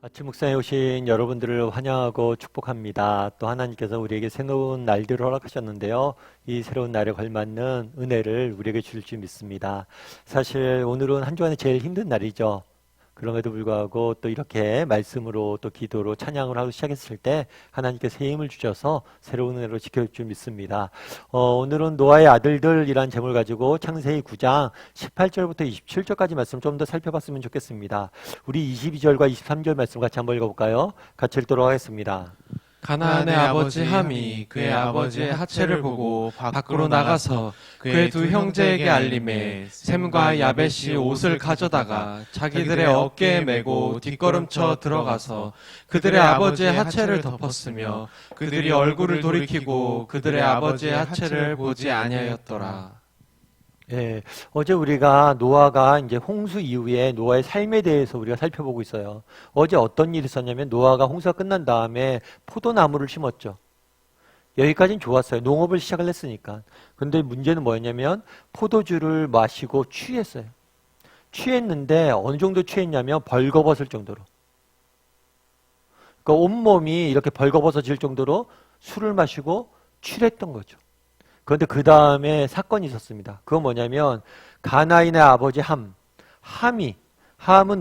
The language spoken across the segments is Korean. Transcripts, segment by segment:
아침 묵상에 오신 여러분들을 환영하고 축복합니다. 또 하나님께서 우리에게 새로운 날들을 허락하셨는데요. 이 새로운 날에 걸맞는 은혜를 우리에게 주실 줄 믿습니다. 사실 오늘은 한 주간에 제일 힘든 날이죠. 그럼에도 불구하고 또 이렇게 말씀으로 또 기도로 찬양을 하고 시작했을 때 하나님께서 새 힘을 주셔서 새로운 은혜로 지켜줄 줄 믿습니다. 오늘은 노아의 아들들이란 제목을 가지고 창세기 9장 18절부터 27절까지 말씀 좀 더 살펴봤으면 좋겠습니다. 우리 22절과 23절 말씀 같이 한번 읽어볼까요? 같이 읽도록 하겠습니다. 가나안의 아버지 함이 그의 아버지의 하체를 보고 밖으로 나가서 그의 두 형제에게 알림해 셈과 야벳이 옷을 가져다가 자기들의 어깨에 메고 뒷걸음쳐 들어가서 그들의 아버지의 하체를 덮었으며 그들이 얼굴을 돌이키고 그들의 아버지의 하체를 보지 아니하였더라. 예, 어제 우리가 노아가 이제 홍수 이후에 노아의 삶에 대해서 우리가 살펴보고 있어요. 어제 어떤 일이 있었냐면 노아가 홍수가 끝난 다음에 포도나무를 심었죠. 여기까지는 좋았어요. 농업을 시작을 했으니까. 근데 문제는 뭐였냐면 포도주를 마시고 취했어요. 취했는데 어느 정도 취했냐면 벌거벗을 정도로. 그러니까 온몸이 이렇게 벌거벗어질 정도로 술을 마시고 취했던 거죠. 그런데 그 다음에 사건이 있었습니다. 그건 뭐냐면 가나인의 아버지 함은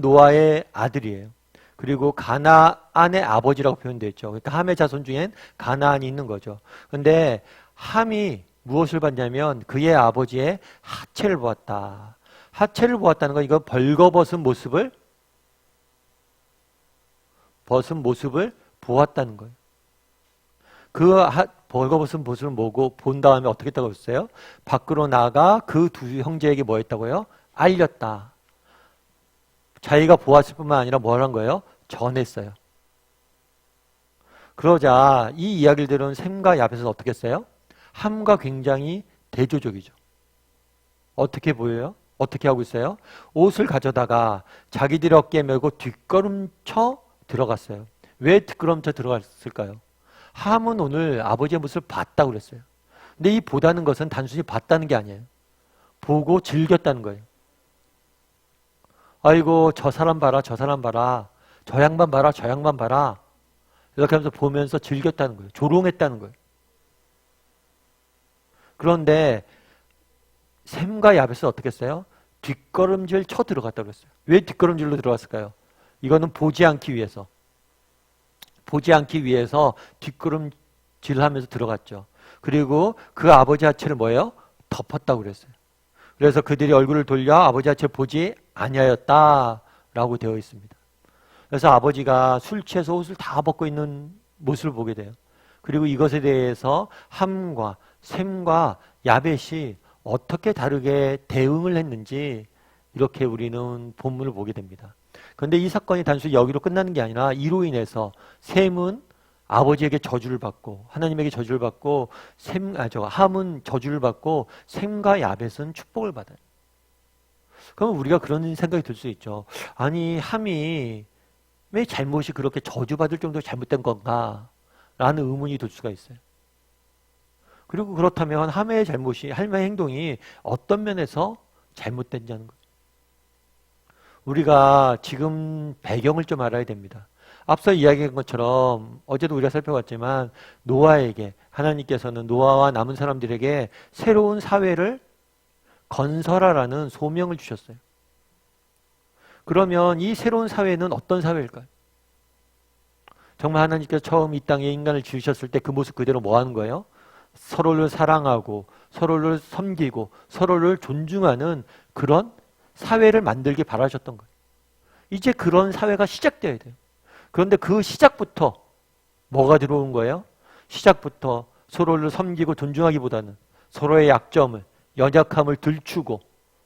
노아의 아들이에요. 그리고 가나안의 아버지라고 표현되어 있죠. 그러니까 함의 자손 중엔 가나안이 있는 거죠. 그런데 함이 무엇을 봤냐면 그의 아버지의 하체를 보았다. 하체를 보았다는 건 이거 벌거벗은 모습을 보았다는 거예요. 벌거벗은 모습을 보고 본 다음에 어떻게 했다고 했어요? 밖으로 나가 그 두 형제에게 뭐 했다고요? 알렸다. 자기가 보았을 뿐만 아니라 뭘 한 거예요? 전했어요. 그러자 이 이야기를 들은 셈과 야벳은 어떻게 했어요? 함과 굉장히 대조적이죠. 어떻게 보여요? 어떻게 하고 있어요? 옷을 가져다가 자기들 어깨에 메고 뒷걸음쳐 들어갔어요. 왜 뒷걸음쳐 들어갔을까요? 함은 오늘 아버지의 모습을 봤다고 그랬어요. 근데 이 보다는 것은 단순히 봤다는 게 아니에요. 보고 즐겼다는 거예요. 아이고 저 사람 봐라 저 사람 봐라 저 양반 봐라 저 양반 봐라 이렇게 하면서 보면서 즐겼다는 거예요. 조롱했다는 거예요. 그런데 셈과 야벳은 어떻게 했어요? 뒷걸음질 쳐 들어갔다고 그랬어요. 왜 뒷걸음질로 들어갔을까요? 이거는 보지 않기 위해서 뒷걸음질하면서 들어갔죠. 그리고 그 아버지 하체를 뭐예요? 덮었다고 그랬어요. 그래서 그들이 얼굴을 돌려 아버지 하체를 보지 아니하였다라고 되어 있습니다. 그래서 아버지가 술 취해서 옷을 다 벗고 있는 모습을 보게 돼요. 그리고 이것에 대해서 함과 셈과 야벳이 어떻게 다르게 대응을 했는지 이렇게 우리는 본문을 보게 됩니다. 그런데 이 사건이 단순히 여기로 끝나는 게 아니라 이로 인해서 셈은 아버지에게 저주를 받고 하나님에게 저주를 받고 함은 저주를 받고 셈과 야벳은 축복을 받아요. 그럼 우리가 그런 생각이 들 수 있죠. 아니 함이 왜 잘못이 그렇게 저주받을 정도로 잘못된 건가? 라는 의문이 들 수가 있어요. 그리고 그렇다면 함의 행동이 어떤 면에서 잘못된다는 거죠. 우리가 지금 배경을 좀 알아야 됩니다. 앞서 이야기한 것처럼 어제도 우리가 살펴봤지만 노아에게 하나님께서는 노아와 남은 사람들에게 새로운 사회를 건설하라는 소명을 주셨어요. 그러면 이 새로운 사회는 어떤 사회일까요? 정말 하나님께서 처음 이 땅에 인간을 지으셨을 때 그 모습 그대로 뭐 하는 거예요? 서로를 사랑하고 서로를 섬기고 서로를 존중하는 그런 사회를 만들기 바라셨던 거예요. 이제 그런 사회가 시작돼야 돼요. 그런데 그 시작부터 뭐가 들어온 거예요? 시작부터 서로를 섬기고 존중하기보다는 서로의 약점을, 연약함을 들추고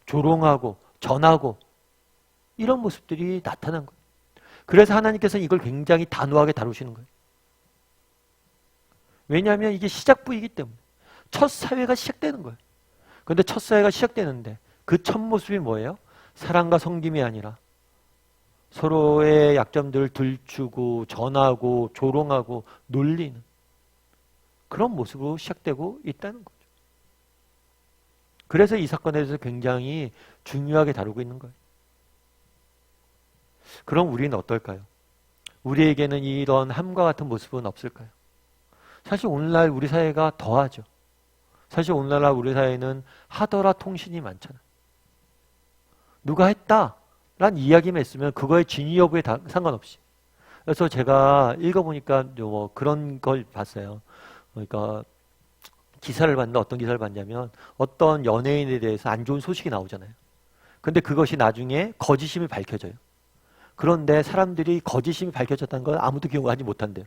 조롱하고 전하고 이런 모습들이 나타난 거예요. 그래서 하나님께서는 이걸 굉장히 단호하게 다루시는 거예요. 왜냐하면 이게 시작부이기 때문에 첫 사회가 시작되는 거예요. 그런데 첫 사회가 시작되는데 그 첫 모습이 뭐예요? 사랑과 섬김이 아니라 서로의 약점들을 들추고 전하고 조롱하고 놀리는 그런 모습으로 시작되고 있다는 거죠. 그래서 이 사건에 대해서 굉장히 중요하게 다루고 있는 거예요. 그럼 우리는 어떨까요? 우리에게는 이런 함과 같은 모습은 없을까요? 사실 오늘날 우리 사회가 더하죠. 사실 오늘날 우리 사회는 하더라 통신이 많잖아요. 누가 했다 란 이야기만 있으면 그거의 진위 여부에 상관없이. 그래서 제가 읽어보니까 뭐 그런 걸 봤어요. 그러니까 기사를 봤는데 어떤 기사를 봤냐면 어떤 연예인에 대해서 안 좋은 소식이 나오잖아요. 근데 그것이 나중에 거짓임이 밝혀져요. 그런데 사람들이 거짓임이 밝혀졌다는 걸 아무도 기억하지 못한대요.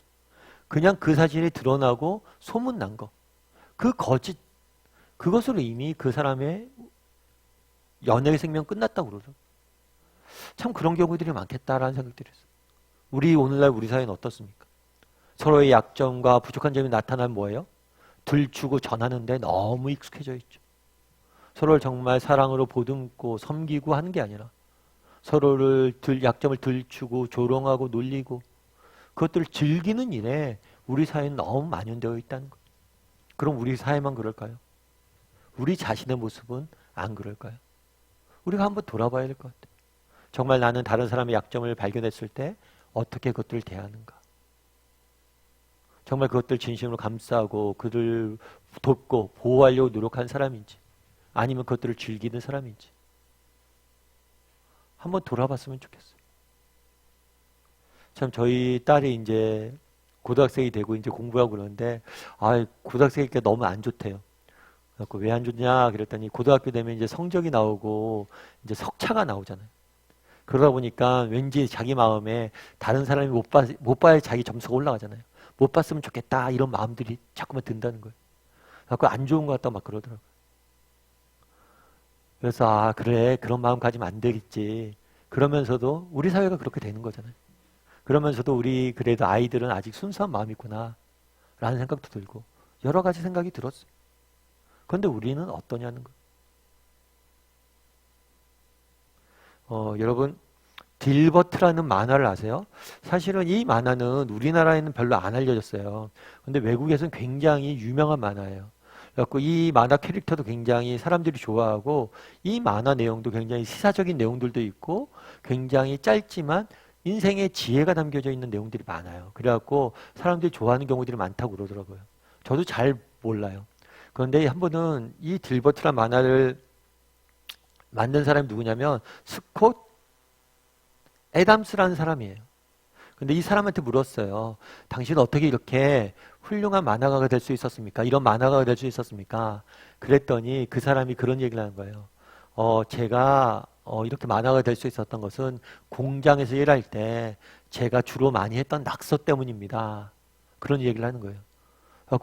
그냥 그 사진이 드러나고 소문난 거. 그 거짓, 그것으로 이미 그 사람의 연예계 생명 끝났다고 그러죠. 참 그런 경우들이 많겠다라는 생각들이 들었어요. 오늘날 우리 사회는 어떻습니까? 서로의 약점과 부족한 점이 나타나면 뭐예요? 들추고 전하는데 너무 익숙해져 있죠. 서로를 정말 사랑으로 보듬고 섬기고 하는 게 아니라 서로를 약점을 들추고 조롱하고 놀리고 그것들을 즐기는 일에 우리 사회는 너무 만연되어 있다는 거예요. 그럼 우리 사회만 그럴까요? 우리 자신의 모습은 안 그럴까요? 우리가 한번 돌아봐야 될 것 같아요. 정말 나는 다른 사람의 약점을 발견했을 때 어떻게 그것들을 대하는가? 정말 그것들 진심으로 감싸고 그들을 돕고 보호하려고 노력한 사람인지 아니면 그것들을 즐기는 사람인지 한번 돌아봤으면 좋겠어요. 참 저희 딸이 이제 고등학생이 되고 이제 공부하고 그러는데 고등학생이니까 너무 안 좋대요. 그래서 왜 안 좋냐 그랬더니 고등학교 되면 이제 성적이 나오고 이제 석차가 나오잖아요. 그러다 보니까 왠지 자기 마음에 다른 사람이 못 봐야 자기 점수가 올라가잖아요. 못 봤으면 좋겠다 이런 마음들이 자꾸만 든다는 거예요. 그래서 안 좋은 것 같다 막 그러더라고요. 그래서 그래 그런 마음 가지면 안 되겠지. 그러면서도 우리 사회가 그렇게 되는 거잖아요. 그러면서도 우리 그래도 아이들은 아직 순수한 마음이 있구나 라는 생각도 들고 여러 가지 생각이 들었어요. 그런데 우리는 어떠냐는 거예요. 여러분 딜버트라는 만화를 아세요? 사실은 이 만화는 우리나라에는 별로 안 알려졌어요. 근데 외국에서는 굉장히 유명한 만화예요. 그래서 이 만화 캐릭터도 굉장히 사람들이 좋아하고 이 만화 내용도 굉장히 시사적인 내용들도 있고 굉장히 짧지만 인생의 지혜가 담겨져 있는 내용들이 많아요. 그래갖고 사람들이 좋아하는 경우들이 많다고 그러더라고요. 저도 잘 몰라요. 그런데 한 번은 이 딜버트라는 만화를 만든 사람이 누구냐면 스콧 애담스라는 사람이에요. 근데 이 사람한테 물었어요. 당신은 어떻게 이렇게 훌륭한 만화가가 될 수 있었습니까? 이런 만화가가 될 수 있었습니까? 그랬더니 그 사람이 그런 얘기를 하는 거예요. 제가 이렇게 만화가 될 수 있었던 것은 공장에서 일할 때 제가 주로 많이 했던 낙서 때문입니다. 그런 얘기를 하는 거예요.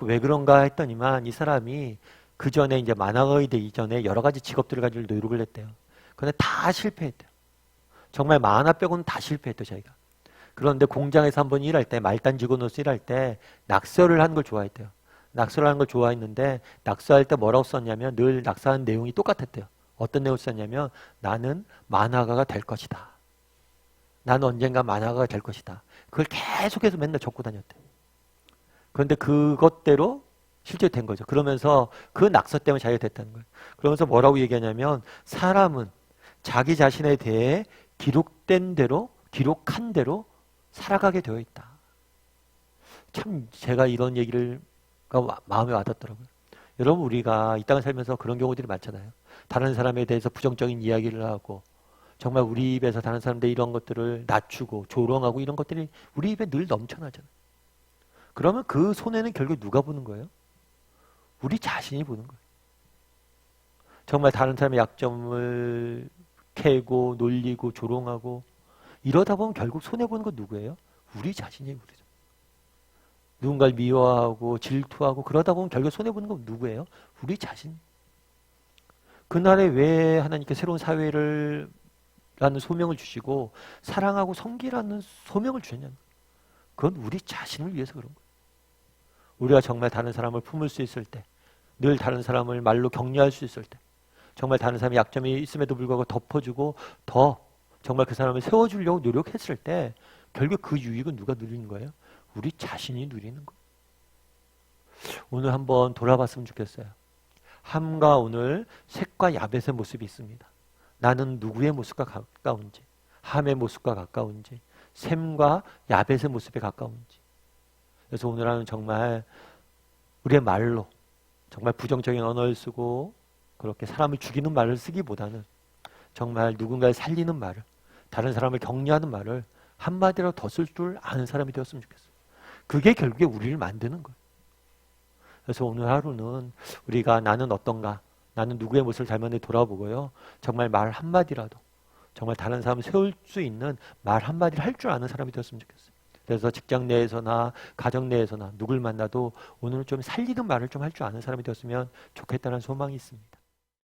왜 그런가 했더니만 이 사람이 그 전에 이제 만화가가 되기 전에 여러 가지 직업들을 가지고 노력을 했대요. 근데 다 실패했대요. 정말 만화 빼고는 다 실패했대요, 자기가. 그런데 공장에서 한번 일할 때, 말단 직원으로서 일할 때 낙서를 하는 걸 좋아했대요. 낙서를 하는 걸 좋아했는데 낙서할 때 뭐라고 썼냐면 늘 낙서하는 내용이 똑같았대요. 어떤 내용을 썼냐면 나는 만화가가 될 것이다. 나는 언젠가 만화가가 될 것이다. 그걸 계속해서 맨날 적고 다녔대요. 그런데 그것대로 실제 된 거죠. 그러면서 그 낙서 때문에 자기가 됐다는 거예요. 그러면서 뭐라고 얘기하냐면 사람은 자기 자신에 대해 기록된 대로, 기록한 대로 살아가게 되어 있다. 참 제가 이런 얘기를 마음에 와닿더라고요. 여러분 우리가 이 땅을 살면서 그런 경우들이 많잖아요. 다른 사람에 대해서 부정적인 이야기를 하고 정말 우리 입에서 다른 사람들 이런 것들을 낮추고 조롱하고 이런 것들이 우리 입에 늘 넘쳐나잖아요. 그러면 그 손해는 결국 누가 보는 거예요? 우리 자신이 보는 거예요. 정말 다른 사람의 약점을 캐고 놀리고 조롱하고 이러다 보면 결국 손해보는 건 누구예요? 우리 자신이 우리죠. 누군가를 미워하고 질투하고 그러다 보면 결국 손해보는 건 누구예요? 우리 자신. 그날에 왜 하나님께 새로운 사회를 라는 소명을 주시고 사랑하고 섬기라는 소명을 주셨냐는 그건 우리 자신을 위해서 그런 거예요. 우리가 정말 다른 사람을 품을 수 있을 때, 늘 다른 사람을 말로 격려할 수 있을 때, 정말 다른 사람의 약점이 있음에도 불구하고 덮어주고 더 정말 그 사람을 세워주려고 노력했을 때 결국 그 유익은 누가 누리는 거예요? 우리 자신이 누리는 거예요. 오늘 한번 돌아봤으면 좋겠어요. 함과 오늘 셋과 야벳의 모습이 있습니다. 나는 누구의 모습과 가까운지, 함의 모습과 가까운지, 셈과 야벳의 모습에 가까운지. 그래서 오늘 하루는 정말 우리의 말로 정말 부정적인 언어를 쓰고 그렇게 사람을 죽이는 말을 쓰기보다는 정말 누군가를 살리는 말을, 다른 사람을 격려하는 말을 한마디라도 더 쓸 줄 아는 사람이 되었으면 좋겠어요. 그게 결국에 우리를 만드는 거예요. 그래서 오늘 하루는 우리가 나는 어떤가, 나는 누구의 모습을 닮았는지 돌아보고요. 정말 말 한마디라도 정말 다른 사람을 세울 수 있는 말 한마디를 할 줄 아는 사람이 되었으면 좋겠어요. 그래서 직장 내에서나 가정 내에서나 누굴 만나도 오늘은 좀 살리는 말을 좀 할 줄 아는 사람이 되었으면 좋겠다는 소망이 있습니다.